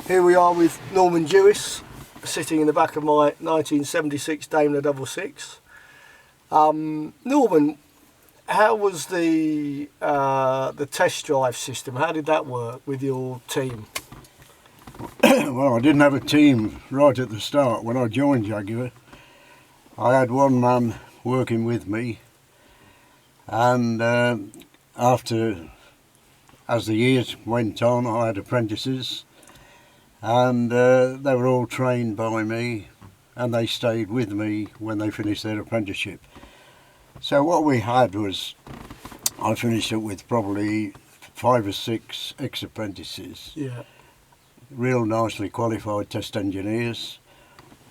Here we are with Norman Dewis, sitting in the back of my 1976 Daimler 66. Norman, how was the test drive system? How did that work with your team? Well, I didn't have a team right at the start. When I joined Jaguar, I had one man working with me, and as the years went on, I had apprentices, and they were all trained by me, and they stayed with me when they finished their apprenticeship. So what we had was, I finished up with probably 5 or 6 ex-apprentices. Yeah. Real nicely qualified test engineers.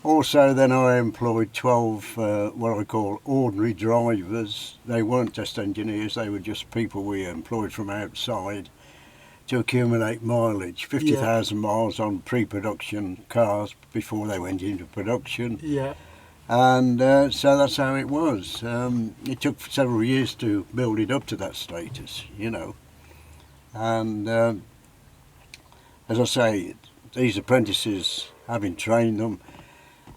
Also then I employed 12 what I call ordinary drivers. They weren't test engineers, they were just people we employed from outside to accumulate mileage, 50,000 miles on pre-production cars before they went into production. Yeah. And so that's how it was. It took several years to build it up to that status, you know. And as I say, these apprentices, having trained them,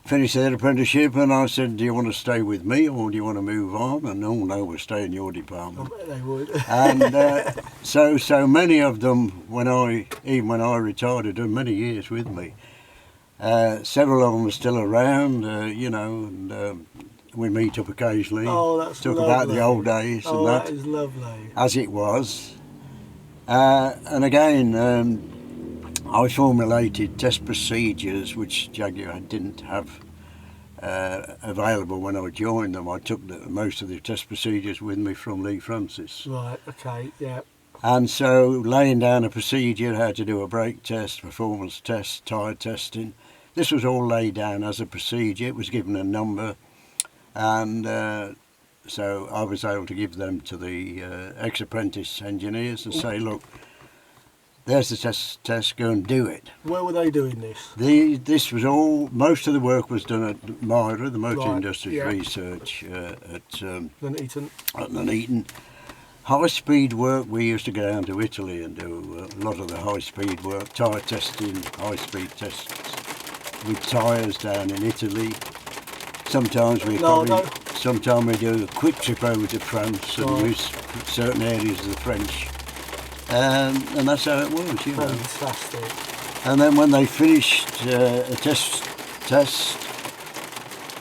finished their apprenticeship, and I said, do you want to stay with me or do you want to move on? And oh no, we'll stay in your department. I bet they would. And so many of them, even when I retired, had done many years with me. Several of them are still around, you know, and we meet up occasionally. Oh, that's talk lovely. about the old days and that. That is lovely. As it was. And again, I formulated test procedures which Jaguar didn't have available when I joined them. I took most of the test procedures with me from Lee Francis. Right, okay, yeah. And so laying down a procedure, how to do a brake test, performance test, tyre testing, this was all laid down as a procedure. It was given a number, and so I was able to give them to the ex-apprentice engineers and say, look, there's the test, go and do it. Where were they doing this? This was all, most of the work was done at MIRA, the Motor Industries Research at Nuneaton. High-speed work, we used to go down to Italy and do a lot of the high-speed work, tyre testing, high-speed tests with tyres down in Italy. Sometimes we do a quick trip over to France and use certain areas of the French. And that's how it was, you know. Fantastic. And then when they finished a test,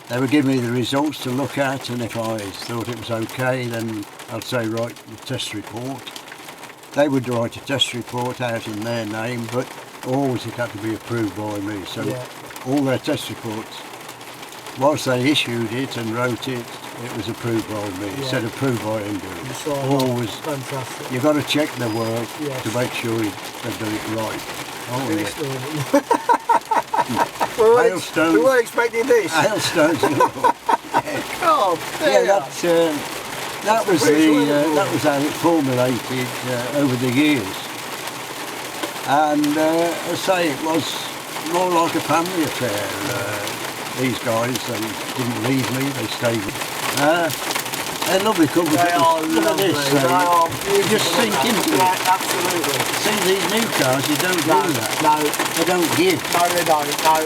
they would give me the results to look at, and if I thought it was okay, then I'd say write the test report. They would write a test report out in their name, but always it had to be approved by me. So all their test reports, whilst they issued it and wrote it, it was approved by me. It said approved by Andrew. Always. Fantastic. You've got to check their work to make sure they've done it right. Oh yeah. Hailstones. We weren't expecting this. Hailstones. God, that was how it formulated over the years. And I say it was more like a family affair. These guys, they didn't leave me, they stayed with me. They're lovely company. They are Look at lovely. this. They are You just sink into it. Absolutely. See, these new cars, you don't do that. No. They don't give. No, they don't. No.